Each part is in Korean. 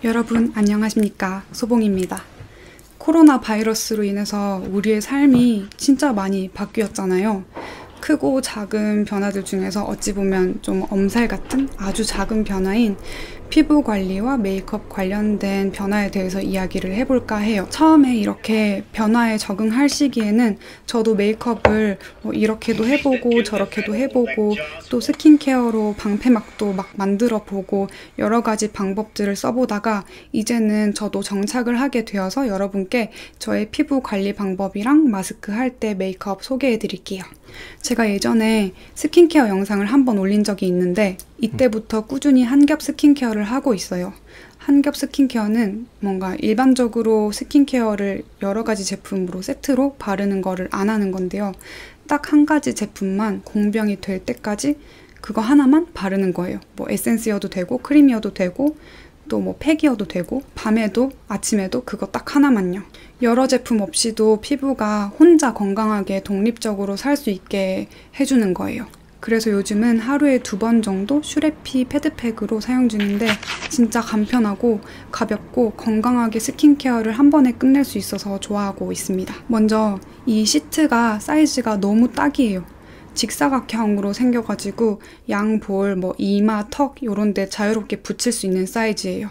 여러분 안녕하십니까, 소봉입니다. 코로나 바이러스로 인해서 우리의 삶이 진짜 많이 바뀌었잖아요. 크고 작은 변화들 중에서 어찌 보면 좀 엄살 같은 아주 작은 변화인 피부 관리와 메이크업 관련된 변화에 대해서 이야기를 해볼까 해요. 처음에 이렇게 변화에 적응할 시기에는 저도 메이크업을 이렇게도 해보고 저렇게도 해보고 또 스킨케어로 방패막도 막 만들어 보고 여러 가지 방법들을 써보다가 이제는 저도 정착을 하게 되어서 여러분께 저의 피부 관리 방법이랑 마스크 할 때 메이크업 소개해 드릴게요. 제가 예전에 스킨케어 영상을 한번 올린 적이 있는데 이때부터 꾸준히 한겹 스킨케어를 하고 있어요. 한겹 스킨케어는 뭔가 일반적으로 스킨케어를 여러 가지 제품으로 세트로 바르는 거를 안 하는 건데요. 딱 한 가지 제품만 공병이 될 때까지 그거 하나만 바르는 거예요. 뭐 에센스여도 되고 크림이어도 되고 또 뭐 팩이어도 되고 밤에도 아침에도 그거 딱 하나만요. 여러 제품 없이도 피부가 혼자 건강하게 독립적으로 살 수 있게 해주는 거예요. 그래서 요즘은 하루에 2번 정도 슈레피 패드팩으로 사용 중인데 진짜 간편하고 가볍고 건강하게 스킨케어를 한 번에 끝낼 수 있어서 좋아하고 있습니다. 먼저 이 시트가 사이즈가 너무 딱이에요. 직사각형으로 생겨가지고 양볼, 이마, 턱 이런 데 자유롭게 붙일 수 있는 사이즈예요.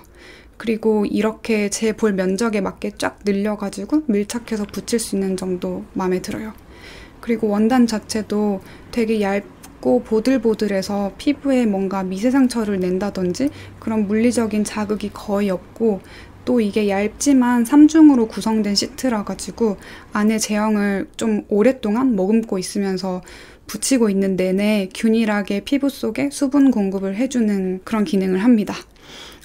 그리고 이렇게 제 볼 면적에 맞게 쫙 늘려가지고 밀착해서 붙일 수 있는 점도 마음에 들어요. 그리고 원단 자체도 되게 얇고 보들보들해서 피부에 뭔가 미세 상처를 낸다든지 그런 물리적인 자극이 거의 없고 또 이게 얇지만 3중으로 구성된 시트라 가지고 안에 제형을 좀 오랫동안 머금고 있으면서 붙이고 있는 내내 균일하게 피부 속에 수분 공급을 해주는 그런 기능을 합니다.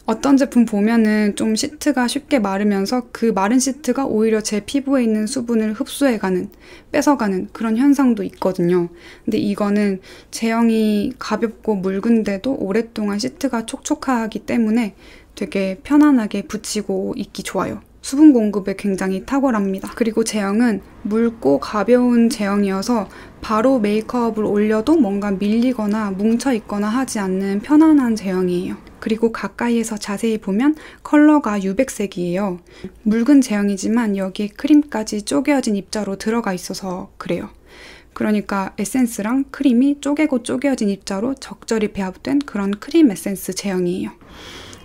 어떤 제품 보면은 좀 시트가 쉽게 마르면서 그 마른 시트가 오히려 제 피부에 있는 수분을 흡수해가는, 뺏어가는 그런 현상도 있거든요. 근데 이거는 제형이 가볍고 묽은데도 오랫동안 시트가 촉촉하기 때문에 되게 편안하게 붙이고 있기 좋아요. 수분 공급에 굉장히 탁월합니다. 그리고 제형은 묽고 가벼운 제형이어서 바로 메이크업을 올려도 뭔가 밀리거나 뭉쳐있거나 하지 않는 편안한 제형이에요. 그리고 가까이에서 자세히 보면 컬러가 유백색이에요. 묽은 제형이지만 여기에 크림까지 쪼개어진 입자로 들어가 있어서 그래요. 그러니까 에센스랑 크림이 쪼개고 쪼개어진 입자로 적절히 배합된 그런 크림 에센스 제형이에요.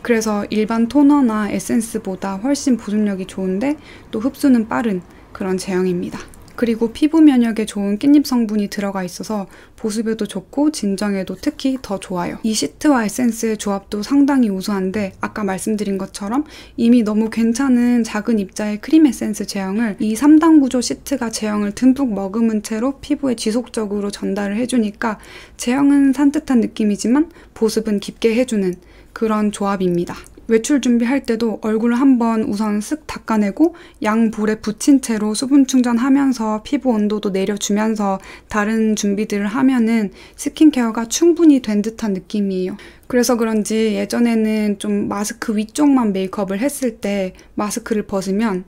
그래서 일반 토너나 에센스보다 훨씬 보존력이 좋은데 또 흡수는 빠른 그런 제형입니다. 그리고 피부 면역에 좋은 깻잎 성분이 들어가 있어서 보습에도 좋고 진정에도 특히 더 좋아요. 이 시트와 에센스의 조합도 상당히 우수한데 아까 말씀드린 것처럼 이미 너무 괜찮은 작은 입자의 크림 에센스 제형을 이 3단 구조 시트가 제형을 듬뿍 머금은 채로 피부에 지속적으로 전달을 해주니까 제형은 산뜻한 느낌이지만 보습은 깊게 해주는 그런 조합입니다. 외출 준비할 때도 얼굴 한번 우선 쓱 닦아내고 양볼에 붙인 채로 수분 충전하면서 피부 온도도 내려주면서 다른 준비들을 하면은 스킨케어가 충분히 된 듯한 느낌이에요. 그래서 그런지 예전에는 좀 마스크 위쪽만 메이크업을 했을 때 마스크를 벗으면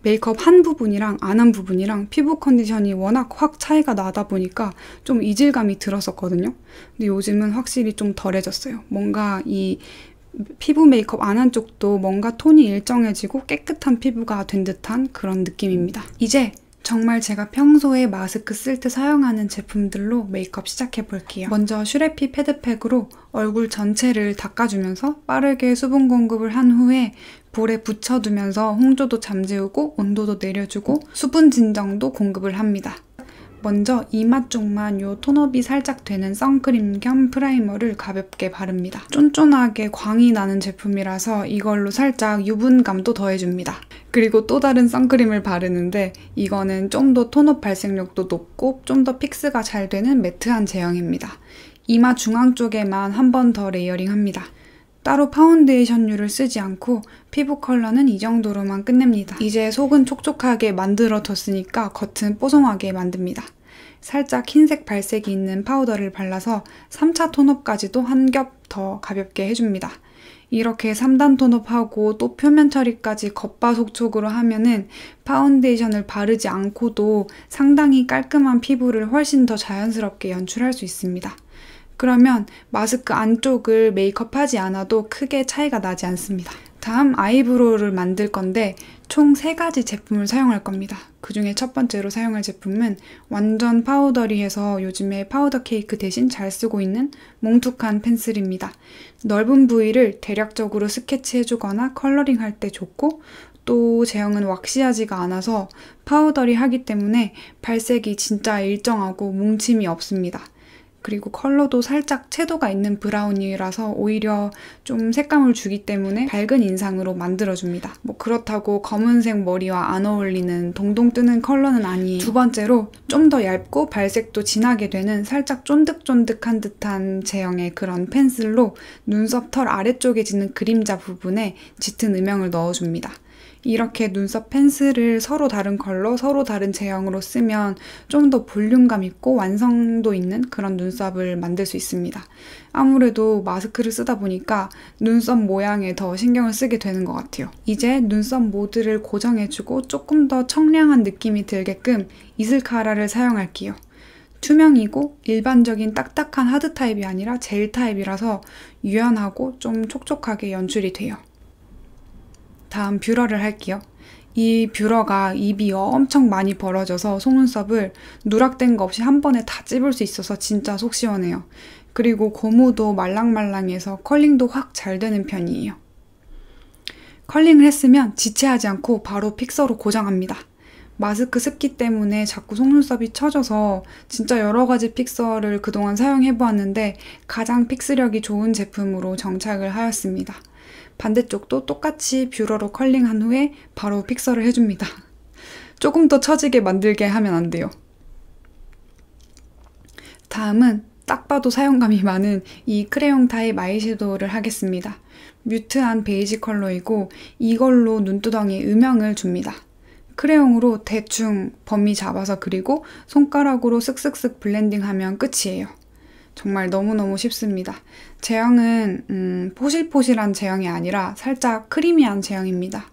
메이크업 한 부분이랑 안 한 부분이랑 피부 컨디션이 워낙 확 차이가 나다 보니까 좀 이질감이 들었었거든요. 근데 요즘은 확실히 좀 덜해졌어요. 뭔가 이 피부 메이크업 안 한 쪽도 뭔가 톤이 일정해지고 깨끗한 피부가 된 듯한 그런 느낌입니다. 이제 정말 제가 평소에 마스크 쓸 때 사용하는 제품들로 메이크업 시작해 볼게요. 먼저 슈레피 패드팩으로 얼굴 전체를 닦아주면서 빠르게 수분 공급을 한 후에 볼에 붙여두면서 홍조도 잠재우고 온도도 내려주고 수분 진정도 공급을 합니다. 먼저 이마 쪽만 요 톤업이 살짝 되는 선크림 겸 프라이머를 가볍게 바릅니다. 쫀쫀하게 광이 나는 제품이라서 이걸로 살짝 유분감도 더해줍니다. 그리고 또 다른 선크림을 바르는데 이거는 좀 더 톤업 발색력도 높고 좀 더 픽스가 잘 되는 매트한 제형입니다. 이마 중앙 쪽에만 한 번 더 레이어링합니다. 따로 파운데이션류를 쓰지 않고 피부 컬러는 이 정도로만 끝냅니다. 이제 속은 촉촉하게 만들어뒀으니까 겉은 뽀송하게 만듭니다. 살짝 흰색 발색이 있는 파우더를 발라서 3차 톤업까지도 한 겹 더 가볍게 해줍니다. 이렇게 3단 톤업하고 또 표면 처리까지 겉바속촉으로 하면은 파운데이션을 바르지 않고도 상당히 깔끔한 피부를 훨씬 더 자연스럽게 연출할 수 있습니다. 그러면 마스크 안쪽을 메이크업하지 않아도 크게 차이가 나지 않습니다. 다음 아이브로우를 만들 건데 총 3가지 제품을 사용할 겁니다. 그 중에 첫 번째로 사용할 제품은 완전 파우더리해서 요즘에 파우더 케이크 대신 잘 쓰고 있는 몽툭한 펜슬입니다. 넓은 부위를 대략적으로 스케치해주거나 컬러링할 때 좋고, 또 제형은 왁시하지가 않아서 파우더리하기 때문에 발색이 진짜 일정하고 뭉침이 없습니다. 그리고 컬러도 살짝 채도가 있는 브라운이라서 오히려 좀 색감을 주기 때문에 밝은 인상으로 만들어줍니다. 뭐 그렇다고 검은색 머리와 안 어울리는 동동 뜨는 컬러는 아니에요. 두 번째로 좀 더 얇고 발색도 진하게 되는 살짝 쫀득쫀득한 듯한 제형의 그런 펜슬로 눈썹 털 아래쪽에 짓는 그림자 부분에 짙은 음영을 넣어줍니다. 이렇게 눈썹 펜슬을 서로 다른 컬러, 서로 다른 제형으로 쓰면 좀 더 볼륨감 있고 완성도 있는 그런 눈썹을 만들 수 있습니다. 아무래도 마스크를 쓰다 보니까 눈썹 모양에 더 신경을 쓰게 되는 것 같아요. 이제 눈썹 모드를 고정해주고 조금 더 청량한 느낌이 들게끔 이슬카라를 사용할게요. 투명이고 일반적인 딱딱한 하드 타입이 아니라 젤 타입이라서 유연하고 좀 촉촉하게 연출이 돼요. 다음 뷰러를 할게요. 이 뷰러가 입이 엄청 많이 벌어져서 속눈썹을 누락된 거 없이 한 번에 다 찝을 수 있어서 진짜 속 시원해요. 그리고 고무도 말랑말랑해서 컬링도 확 잘 되는 편이에요. 컬링을 했으면 지체하지 않고 바로 픽서로 고정합니다. 마스크 습기 때문에 자꾸 속눈썹이 처져서 진짜 여러 가지 픽서를 그동안 사용해보았는데 가장 픽스력이 좋은 제품으로 정착을 하였습니다. 반대쪽도 똑같이 뷰러로 컬링한 후에 바로 픽서를 해줍니다. 조금 더 처지게 만들게 하면 안 돼요. 다음은 딱 봐도 사용감이 많은 이 크레용 타입 아이섀도우를 하겠습니다. 뮤트한 베이지 컬러이고 이걸로 눈두덩이에 음영을 줍니다. 크레용으로 대충 범위 잡아서 그리고 손가락으로 쓱쓱쓱 블렌딩하면 끝이에요. 정말 너무너무 쉽습니다. 제형은 포실포실한 제형이 아니라 살짝 크리미한 제형입니다.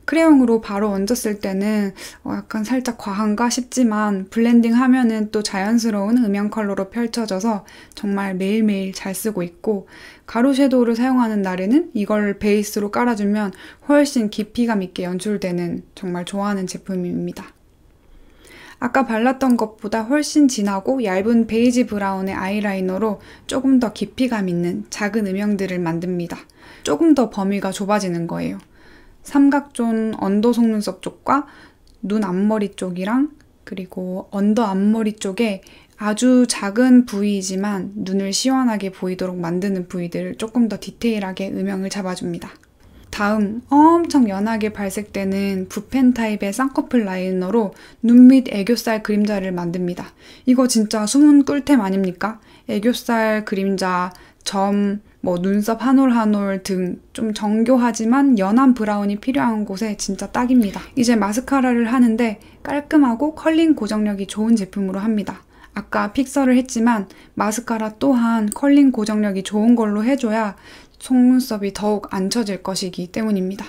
크레용으로 바로 얹었을 때는 약간 살짝 과한가 싶지만 블렌딩 하면은 또 자연스러운 음영 컬러로 펼쳐져서 정말 매일매일 잘 쓰고 있고, 가루 섀도우를 사용하는 날에는 이걸 베이스로 깔아주면 훨씬 깊이감 있게 연출되는 정말 좋아하는 제품입니다. 아까 발랐던 것보다 훨씬 진하고 얇은 베이지 브라운의 아이라이너로 조금 더 깊이감 있는 작은 음영들을 만듭니다. 조금 더 범위가 좁아지는 거예요. 삼각존 언더 속눈썹 쪽과 눈 앞머리 쪽이랑 그리고 언더 앞머리 쪽에 아주 작은 부위이지만 눈을 시원하게 보이도록 만드는 부위들을 조금 더 디테일하게 음영을 잡아줍니다. 다음 엄청 연하게 발색되는 붓펜 타입의 쌍꺼풀 라이너로 눈 밑 애교살 그림자를 만듭니다. 이거 진짜 숨은 꿀템 아닙니까? 애교살 그림자, 점, 눈썹 한 올 한 올 등 좀 정교하지만 연한 브라운이 필요한 곳에 진짜 딱입니다. 이제 마스카라를 하는데 깔끔하고 컬링 고정력이 좋은 제품으로 합니다. 아까 픽서를 했지만 마스카라 또한 컬링 고정력이 좋은 걸로 해줘야 속눈썹이 더욱 안 처질 것이기 때문입니다.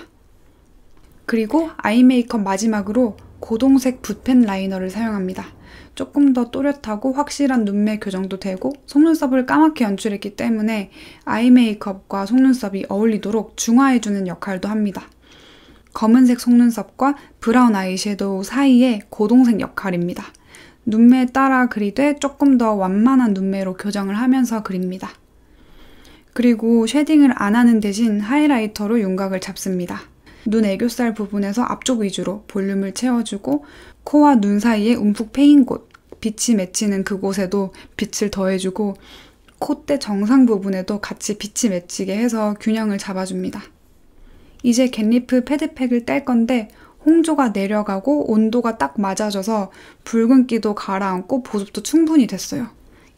그리고 아이 메이크업 마지막으로 고동색 붓펜 라이너를 사용합니다. 조금 더 또렷하고 확실한 눈매 교정도 되고 속눈썹을 까맣게 연출했기 때문에 아이 메이크업과 속눈썹이 어울리도록 중화해주는 역할도 합니다. 검은색 속눈썹과 브라운 아이섀도우 사이의 고동색 역할입니다. 눈매에 따라 그리되 조금 더 완만한 눈매로 교정을 하면서 그립니다. 그리고 쉐딩을 안 하는 대신 하이라이터로 윤곽을 잡습니다. 눈 애교살 부분에서 앞쪽 위주로 볼륨을 채워주고 코와 눈 사이에 움푹 패인 곳, 빛이 맺히는 그곳에도 빛을 더해주고 콧대 정상 부분에도 같이 빛이 맺히게 해서 균형을 잡아줍니다. 이제 겟리프 패드팩을 뗄 건데 홍조가 내려가고 온도가 딱 맞아져서 붉은기도 가라앉고 보습도 충분히 됐어요.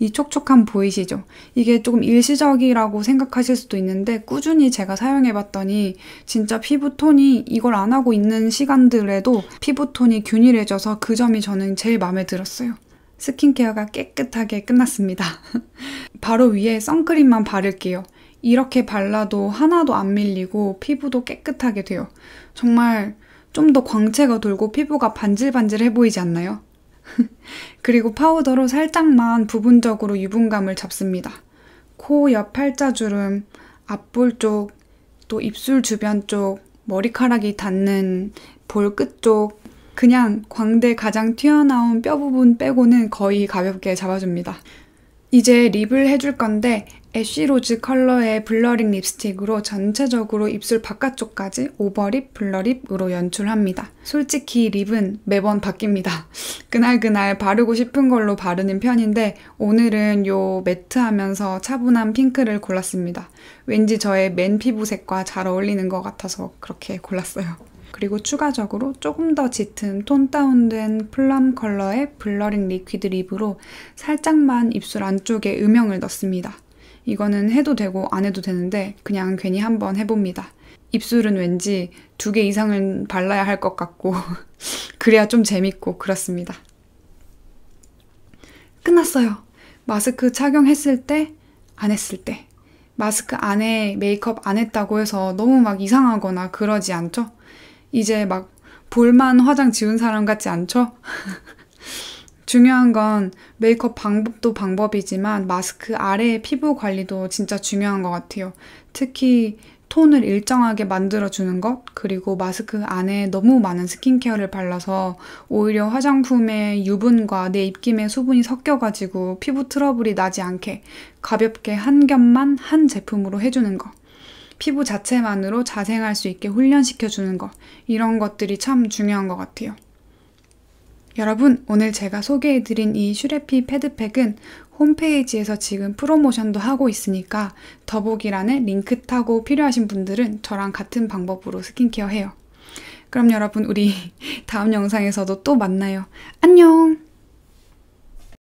이 촉촉함 보이시죠? 이게 조금 일시적이라고 생각하실 수도 있는데 꾸준히 제가 사용해봤더니 진짜 피부톤이 이걸 안 하고 있는 시간들에도 피부톤이 균일해져서 그 점이 저는 제일 마음에 들었어요. 스킨케어가 깨끗하게 끝났습니다. 바로 위에 선크림만 바를게요. 이렇게 발라도 하나도 안 밀리고 피부도 깨끗하게 돼요. 정말 좀 더 광채가 돌고 피부가 반질반질해 보이지 않나요? 그리고 파우더로 살짝만 부분적으로 유분감을 잡습니다. 코 옆 팔자주름, 앞볼 쪽, 또 입술 주변 쪽, 머리카락이 닿는 볼 끝 쪽, 그냥 광대 가장 튀어나온 뼈 부분 빼고는 거의 가볍게 잡아줍니다. 이제 립을 해줄 건데 애쉬로즈 컬러의 블러링 립스틱으로 전체적으로 입술 바깥쪽까지 오버립, 블러립으로 연출합니다. 솔직히 립은 매번 바뀝니다. 그날그날 바르고 싶은 걸로 바르는 편인데 오늘은 요 매트하면서 차분한 핑크를 골랐습니다. 왠지 저의 맨 피부색과 잘 어울리는 것 같아서 그렇게 골랐어요. 그리고 추가적으로 조금 더 짙은 톤 다운된 플럼 컬러의 블러링 리퀴드 립으로 살짝만 입술 안쪽에 음영을 넣습니다. 이거는 해도 되고 안 해도 되는데 그냥 괜히 한번 해봅니다. 입술은 왠지 2개 이상은 발라야 할 것 같고 그래야 좀 재밌고 그렇습니다. 끝났어요. 마스크 착용했을 때, 안 했을 때. 마스크 안에 메이크업 안 했다고 해서 너무 막 이상하거나 그러지 않죠? 이제 막 볼만 화장 지운 사람 같지 않죠? 중요한 건 메이크업 방법도 방법이지만 마스크 아래의 피부 관리도 진짜 중요한 것 같아요. 특히 톤을 일정하게 만들어주는 것, 그리고 마스크 안에 너무 많은 스킨케어를 발라서 오히려 화장품의 유분과 내 입김의 수분이 섞여가지고 피부 트러블이 나지 않게 가볍게 한 겹만 한 제품으로 해주는 것. 피부 자체만으로 자생할 수 있게 훈련시켜주는 것. 이런 것들이 참 중요한 것 같아요. 여러분, 오늘 제가 소개해드린 이 슈레피 패드팩은 홈페이지에서 지금 프로모션도 하고 있으니까 더보기란에 링크 타고 필요하신 분들은 저랑 같은 방법으로 스킨케어 해요. 그럼 여러분, 우리 다음 영상에서도 또 만나요. 안녕!